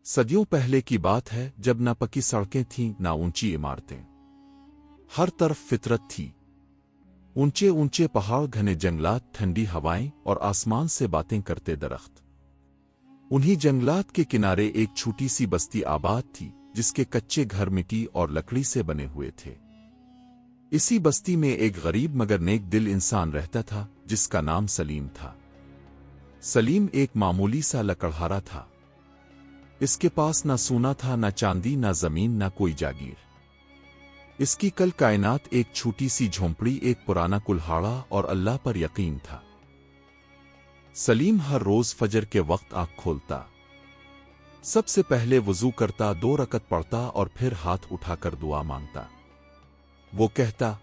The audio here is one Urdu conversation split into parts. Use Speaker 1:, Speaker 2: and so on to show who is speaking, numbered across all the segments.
Speaker 1: صدیوں پہلے کی بات ہے جب نہ پکی سڑکیں تھیں نہ اونچی عمارتیں۔ ہر طرف فطرت تھی، اونچے اونچے پہاڑ، گھنے جنگلات، ٹھنڈی ہوائیں اور آسمان سے باتیں کرتے درخت۔ انہی جنگلات کے کنارے ایک چھوٹی سی بستی آباد تھی جس کے کچے گھر مٹی اور لکڑی سے بنے ہوئے تھے۔ اسی بستی میں ایک غریب مگر نیک دل انسان رہتا تھا جس کا نام سلیم تھا۔ سلیم ایک معمولی سا لکڑہارا تھا۔ اس کے پاس نہ سونا تھا، نہ چاندی، نہ زمین، نہ کوئی جاگیر۔ اس کی کل کائنات ایک چھوٹی سی جھونپڑی، ایک پرانا کلہاڑا اور اللہ پر یقین تھا۔ سلیم ہر روز فجر کے وقت آنکھ کھولتا، سب سے پہلے وضو کرتا، 2 رکعت پڑھتا اور پھر ہاتھ اٹھا کر دعا مانگتا۔ وہ کہتا،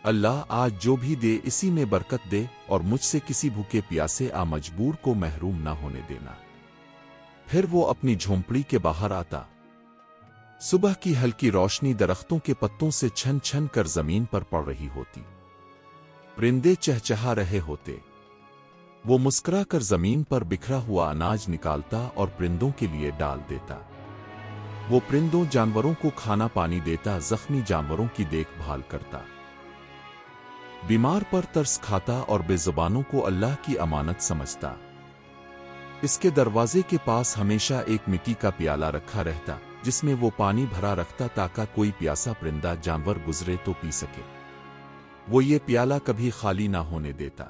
Speaker 1: اللہ آج جو بھی دے اسی میں برکت دے اور مجھ سے کسی بھوکے پیاسے مجبور کو محروم نہ ہونے دینا۔ پھر وہ اپنی جھونپڑی کے باہر آتا۔ صبح کی ہلکی روشنی درختوں کے پتوں سے چھن چھن کر زمین پر پڑ رہی ہوتی۔ پرندے چہچہا رہے ہوتے۔ وہ مسکرا کر زمین پر بکھرا ہوا اناج نکالتا اور پرندوں کے لیے ڈال دیتا۔ وہ پرندوں جانوروں کو کھانا پانی دیتا، زخمی جانوروں کی دیکھ بھال کرتا، بیمار پر ترس کھاتا اور بے زبانوں کو اللہ کی امانت سمجھتا۔ اس کے دروازے کے پاس ہمیشہ ایک مٹی کا پیالہ رکھا رہتا جس میں وہ پانی بھرا رکھتا تاکہ کوئی پیاسا پرندہ جانور گزرے تو پی سکے۔ وہ یہ پیالہ کبھی خالی نہ ہونے دیتا۔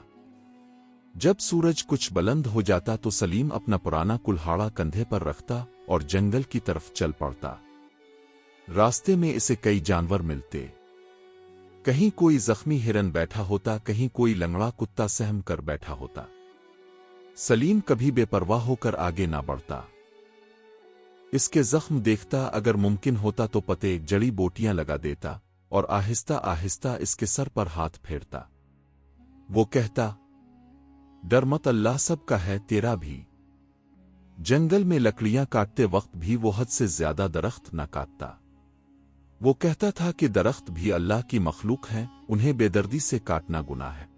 Speaker 1: جب سورج کچھ بلند ہو جاتا تو سلیم اپنا پرانا کلہاڑا کندھے پر رکھتا اور جنگل کی طرف چل پڑتا۔ راستے میں اسے کئی جانور ملتے۔ کہیں کوئی زخمی ہرن بیٹھا ہوتا، کہیں کوئی لنگڑا کتا سہم کر بیٹھا ہوتا۔ سلیم کبھی بے پرواہ ہو کر آگے نہ بڑھتا۔ اس کے زخم دیکھتا، اگر ممکن ہوتا تو پتے جڑی بوٹیاں لگا دیتا اور آہستہ آہستہ اس کے سر پر ہاتھ پھیرتا۔ وہ کہتا، ڈر مت، اللہ سب کا ہے، تیرا بھی۔ جنگل میں لکڑیاں کاٹتے وقت بھی وہ حد سے زیادہ درخت نہ کاٹتا۔ وہ کہتا تھا کہ درخت بھی اللہ کی مخلوق ہیں، انہیں بے دردی سے کاٹنا گناہ ہے۔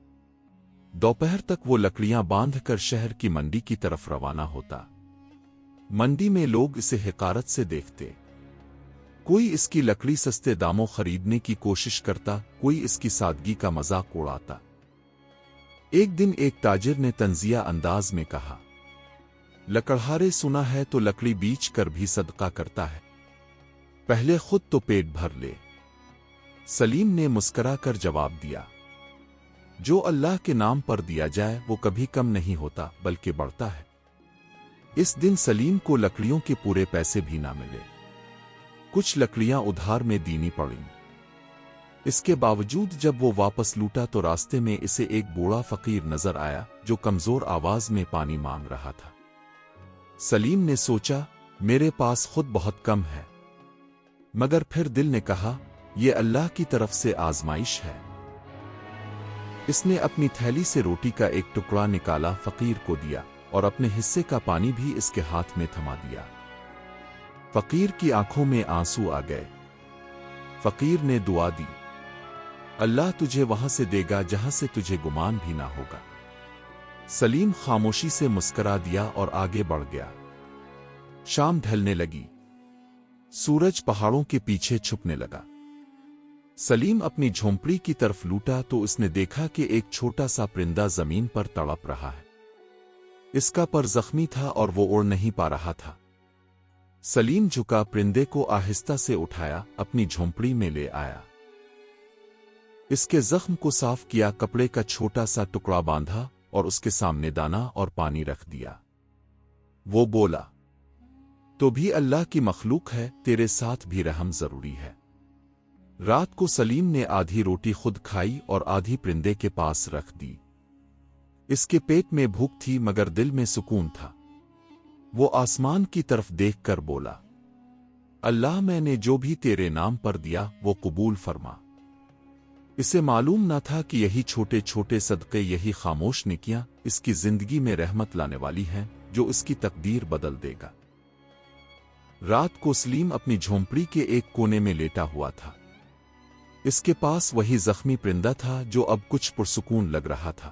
Speaker 1: دوپہر تک وہ لکڑیاں باندھ کر شہر کی منڈی کی طرف روانہ ہوتا۔ منڈی میں لوگ اسے حقارت سے دیکھتے۔ کوئی اس کی لکڑی سستے داموں خریدنے کی کوشش کرتا، کوئی اس کی سادگی کا مذاق اڑاتا۔ ایک دن ایک تاجر نے طنزیہ انداز میں کہا، لکڑہارے سنا ہے تو لکڑی بیچ کر بھی صدقہ کرتا ہے، پہلے خود تو پیٹ بھر لے۔ سلیم نے مسکرا کر جواب دیا، جو اللہ کے نام پر دیا جائے وہ کبھی کم نہیں ہوتا بلکہ بڑھتا ہے۔ اس دن سلیم کو لکڑیوں کے پورے پیسے بھی نہ ملے، کچھ لکڑیاں ادھار میں دینی پڑیں۔ اس کے باوجود جب وہ واپس لوٹا تو راستے میں اسے ایک بوڑھا فقیر نظر آیا جو کمزور آواز میں پانی مانگ رہا تھا۔ سلیم نے سوچا، میرے پاس خود بہت کم ہے، مگر پھر دل نے کہا، یہ اللہ کی طرف سے آزمائش ہے۔ اس نے اپنی تھیلی سے روٹی کا ایک ٹکڑا نکالا، فقیر کو دیا اور اپنے حصے کا پانی بھی اس کے ہاتھ میں تھما دیا۔ فقیر کی آنکھوں میں آنسو آ گئے۔ فقیر نے دعا دی، اللہ تجھے وہاں سے دے گا جہاں سے تجھے گمان بھی نہ ہوگا۔ سلیم خاموشی سے مسکرا دیا اور آگے بڑھ گیا۔ شام ڈھلنے لگی، سورج پہاڑوں کے پیچھے چھپنے لگا۔ سلیم اپنی جھونپڑی کی طرف لوٹا تو اس نے دیکھا کہ ایک چھوٹا سا پرندہ زمین پر تڑپ رہا ہے۔ اس کا پر زخمی تھا اور وہ اڑ نہیں پا رہا تھا۔ سلیم جھکا، پرندے کو آہستہ سے اٹھایا، اپنی جھونپڑی میں لے آیا۔ اس کے زخم کو صاف کیا، کپڑے کا چھوٹا سا ٹکڑا باندھا اور اس کے سامنے دانا اور پانی رکھ دیا۔ وہ بولا، تو بھی اللہ کی مخلوق ہے، تیرے ساتھ بھی رحم ضروری ہے۔ رات کو سلیم نے آدھی روٹی خود کھائی اور آدھی پرندے کے پاس رکھ دی۔ اس کے پیٹ میں بھوک تھی مگر دل میں سکون تھا۔ وہ آسمان کی طرف دیکھ کر بولا، اللہ میں نے جو بھی تیرے نام پر دیا وہ قبول فرما۔ اسے معلوم نہ تھا کہ یہی چھوٹے چھوٹے صدقے، یہی خاموش نیکیاں اس کی زندگی میں رحمت لانے والی ہیں جو اس کی تقدیر بدل دے گا۔ رات کو سلیم اپنی جھونپڑی کے ایک کونے میں لیٹا ہوا تھا۔ اس کے پاس وہی زخمی پرندہ تھا جو اب کچھ پرسکون لگ رہا تھا۔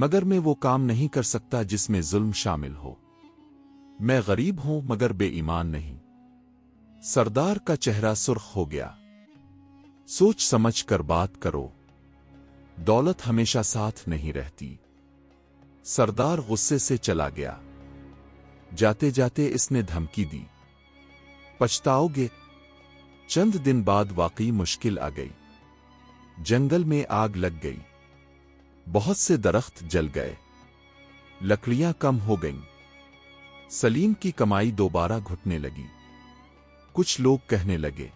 Speaker 1: مگر میں وہ کام نہیں کر سکتا جس میں ظلم شامل ہو۔ میں غریب ہوں مگر بے ایمان نہیں۔ سردار کا چہرہ سرخ ہو گیا۔ سوچ سمجھ کر بات کرو، دولت ہمیشہ ساتھ نہیں رہتی۔ سردار غصے سے چلا گیا۔ جاتے جاتے اس نے دھمکی دی، پچھتاؤ گے۔ چند دن بعد واقعی مشکل آ گئی۔ جنگل میں آگ لگ گئی، بہت سے درخت جل گئے، لکڑیاں کم ہو گئیں۔ سلیم کی کمائی دوبارہ گھٹنے لگی۔ کچھ لوگ کہنے لگے،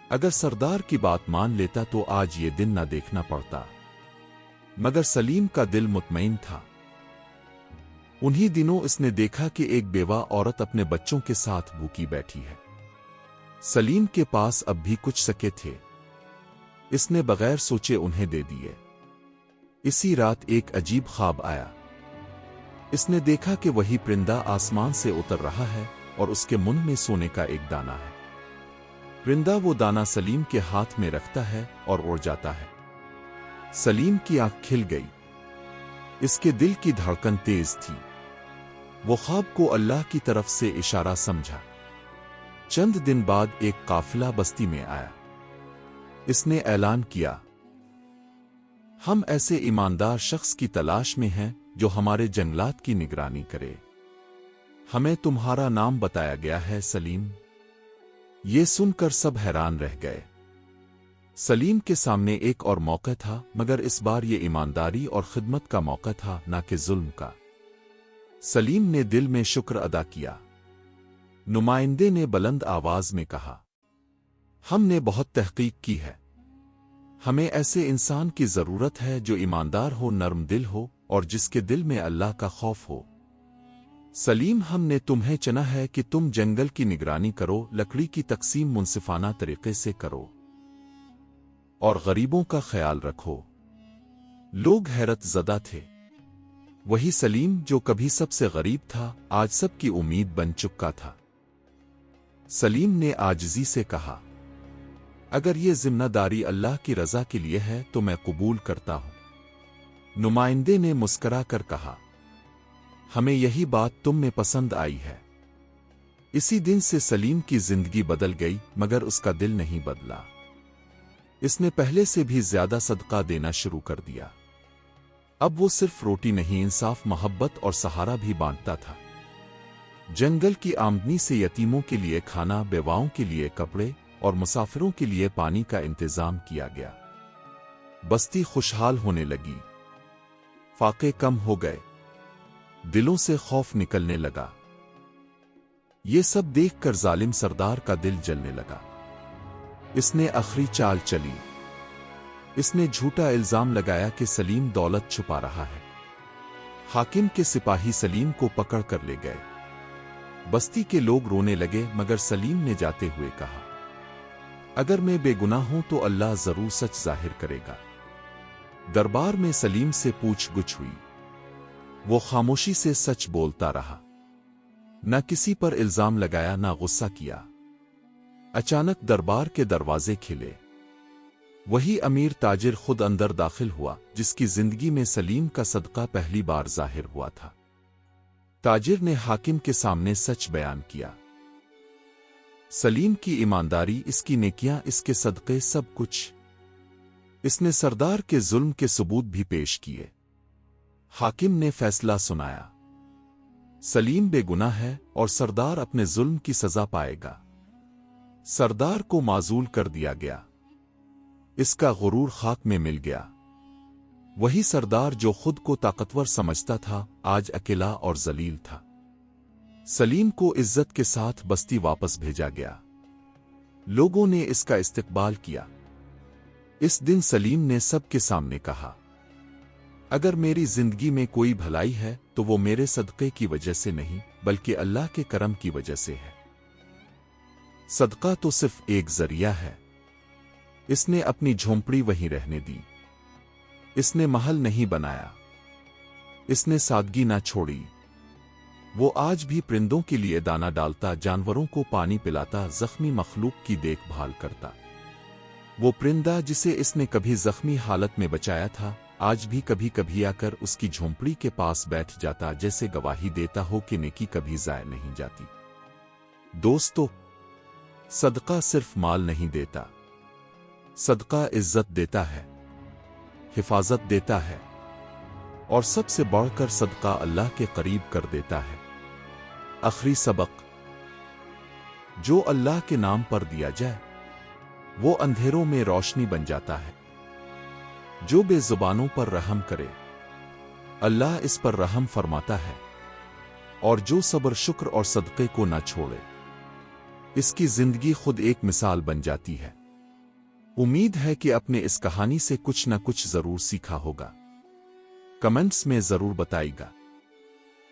Speaker 1: اگر سردار کی بات مان لیتا تو آج یہ دن نہ دیکھنا پڑتا۔ مگر سلیم کا دل مطمئن تھا۔ انہی دنوں اس نے دیکھا کہ ایک بیوہ عورت اپنے بچوں کے ساتھ بھوکی بیٹھی ہے۔ سلیم کے پاس اب بھی کچھ سکے تھے، اس نے بغیر سوچے انہیں دے دیے۔ اسی رات ایک عجیب خواب آیا۔ اس نے دیکھا کہ وہی پرندہ آسمان سے اتر رہا ہے اور اس کے منہ میں سونے کا ایک دانہ ہے۔ پرندہ وہ دانہ سلیم کے ہاتھ میں رکھتا ہے اور اڑ جاتا ہے۔ سلیم کی آنکھ کھل گئی، اس کے دل کی دھڑکن تیز تھی۔ وہ خواب کو اللہ کی طرف سے اشارہ سمجھا۔ چند دن بعد ایک قافلہ بستی میں آیا۔ اس نے اعلان کیا، ہم ایسے ایماندار شخص کی تلاش میں ہیں جو ہمارے جنگلات کی نگرانی کرے۔ ہمیں تمہارا نام بتایا گیا ہے سلیم۔ یہ سن کر سب حیران رہ گئے۔ سلیم کے سامنے ایک اور موقع تھا، مگر اس بار یہ ایمانداری اور خدمت کا موقع تھا، نہ کہ ظلم کا۔ سلیم نے دل میں شکر ادا کیا۔ نمائندے نے بلند آواز میں کہا، ہم نے بہت تحقیق کی ہے، ہمیں ایسے انسان کی ضرورت ہے جو ایماندار ہو، نرم دل ہو اور جس کے دل میں اللہ کا خوف ہو۔ سلیم، ہم نے تمہیں چنا ہے کہ تم جنگل کی نگرانی کرو، لکڑی کی تقسیم منصفانہ طریقے سے کرو اور غریبوں کا خیال رکھو۔ لوگ حیرت زدہ تھے۔ وہی سلیم جو کبھی سب سے غریب تھا، آج سب کی امید بن چکا تھا۔ سلیم نے عاجزی سے کہا، اگر یہ ذمہ داری اللہ کی رضا کے لیے ہے تو میں قبول کرتا ہوں۔ نمائندے نے مسکرا کر کہا، ہمیں یہی بات تم میں پسند آئی ہے۔ اسی دن سے سلیم کی زندگی بدل گئی، مگر اس کا دل نہیں بدلا۔ اس نے پہلے سے بھی زیادہ صدقہ دینا شروع کر دیا۔ اب وہ صرف روٹی نہیں، انصاف، محبت اور سہارا بھی بانٹتا تھا۔ جنگل کی آمدنی سے یتیموں کے لیے کھانا، بیواؤں کے لیے کپڑے اور مسافروں کے لیے پانی کا انتظام کیا گیا۔ بستی خوشحال ہونے لگی، فاقے کم ہو گئے، دلوں سے خوف نکلنے لگا۔ یہ سب دیکھ کر ظالم سردار کا دل جلنے لگا۔ اس نے آخری چال چلی۔ اس نے جھوٹا الزام لگایا کہ سلیم دولت چھپا رہا ہے۔ حاکم کے سپاہی سلیم کو پکڑ کر لے گئے۔ بستی کے لوگ رونے لگے، مگر سلیم نے جاتے ہوئے کہا، اگر میں بے گناہ ہوں تو اللہ ضرور سچ ظاہر کرے گا۔ دربار میں سلیم سے پوچھ گچھ ہوئی۔ وہ خاموشی سے سچ بولتا رہا، نہ کسی پر الزام لگایا، نہ غصہ کیا۔ اچانک دربار کے دروازے کھلے۔ وہی امیر تاجر خود اندر داخل ہوا جس کی زندگی میں سلیم کا صدقہ پہلی بار ظاہر ہوا تھا۔ تاجر نے حاکم کے سامنے سچ بیان کیا۔ سلیم کی ایمانداری، اس کی نیکیاں، اس کے صدقے، سب کچھ۔ اس نے سردار کے ظلم کے ثبوت بھی پیش کیے۔ حاکم نے فیصلہ سنایا، سلیم بے گناہ ہے اور سردار اپنے ظلم کی سزا پائے گا۔ سردار کو معزول کر دیا گیا۔ اس کا غرور خاک میں مل گیا۔ وہی سردار جو خود کو طاقتور سمجھتا تھا، آج اکیلا اور ذلیل تھا۔ سلیم کو عزت کے ساتھ بستی واپس بھیجا گیا۔ لوگوں نے اس کا استقبال کیا۔ اس دن سلیم نے سب کے سامنے کہا، اگر میری زندگی میں کوئی بھلائی ہے تو وہ میرے صدقے کی وجہ سے نہیں، بلکہ اللہ کے کرم کی وجہ سے ہے۔ صدقہ تو صرف ایک ذریعہ ہے۔ اس نے اپنی جھونپڑی وہیں رہنے دی۔ اس نے محل نہیں بنایا۔ اس نے سادگی نہ چھوڑی۔ وہ آج بھی پرندوں کے لیے دانہ ڈالتا، جانوروں کو پانی پلاتا، زخمی مخلوق کی دیکھ بھال کرتا۔ وہ پرندہ جسے اس نے کبھی زخمی حالت میں بچایا تھا، آج بھی کبھی کبھی آ کر اس کی جھونپڑی کے پاس بیٹھ جاتا، جیسے گواہی دیتا ہو کہ نیکی کبھی ضائع نہیں جاتی۔ دوستو، صدقہ صرف مال نہیں دیتا، صدقہ عزت دیتا ہے، حفاظت دیتا ہے، اور سب سے بڑھ کر صدقہ اللہ کے قریب کر دیتا ہے۔ آخری سبق، جو اللہ کے نام پر دیا جائے وہ اندھیروں میں روشنی بن جاتا ہے۔ جو بے زبانوں پر رحم کرے اللہ اس پر رحم فرماتا ہے، اور جو صبر شکر اور صدقے کو نہ چھوڑے اس کی زندگی خود ایک مثال بن جاتی ہے۔ امید ہے کہ اپنے اس کہانی سے کچھ نہ کچھ ضرور سیکھا ہوگا۔ کمنٹس میں ضرور بتائیے گا۔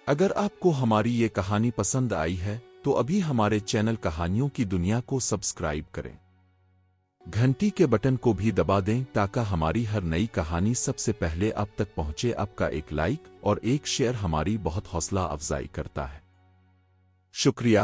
Speaker 1: اگر آپ کو ہماری یہ کہانی پسند آئی ہے تو ابھی ہمارے چینل کہانیوں کی دنیا کو سبسکرائب کریں، گھنٹی کے بٹن کو بھی دبا دیں تاکہ ہماری ہر نئی کہانی سب سے پہلے آپ تک پہنچے۔ آپ کا ایک لائک اور ایک شیئر ہماری بہت حوصلہ افزائی کرتا ہے۔ شکریہ۔